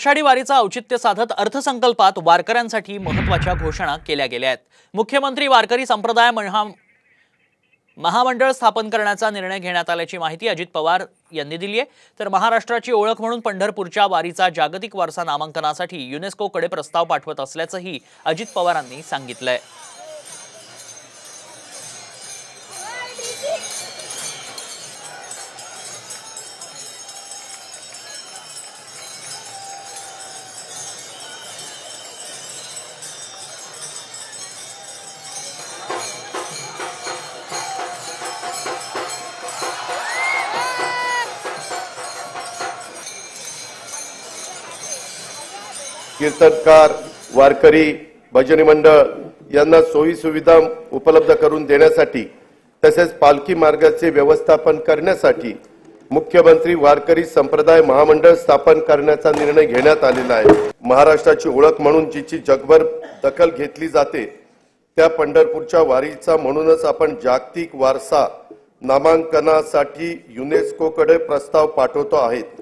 आषाढी वारीचा औचित्य साधत अर्थसंकल्पात वारकऱ्यांसाठी महत्त्वाच्या घोषणा केल्या गेल्या आहेत। मुख्यमंत्री वारकरी संप्रदाय महामंडळ स्थापन करण्याचा निर्णय घेण्यात आल्याची माहिती अजित पवार यांनी दिली आहे। तर महाराष्ट्राची ओळख म्हणून पंढरपूरच्या वारीचा जागतिक वारसा नामांकनासाठी युनेस्कोकडे प्रस्ताव पाठवत असल्याचंही अजित पवारांनी सांगितलंय। कीर्तनकार, वारकरी, भजनी मंडळ यांना सोयी सुविधा उपलब्ध करून देण्यासाठी तसेच पालखी मार्गाचे व्यवस्थापन करण्यासाठी मुख्यमंत्री वारकरी संप्रदाय महामंडळ स्थापन करण्याचा निर्णय घेण्यात आलेला आहे। महाराष्ट्राची ओळख म्हणून जिची जगभर दखल घेतली जाते त्या पंढरपूरच्या वारीचा म्हणूनच आपण जागतिक वारसा नामांकनासाठी युनेस्कोकडे प्रस्ताव पाठवतो आहोत।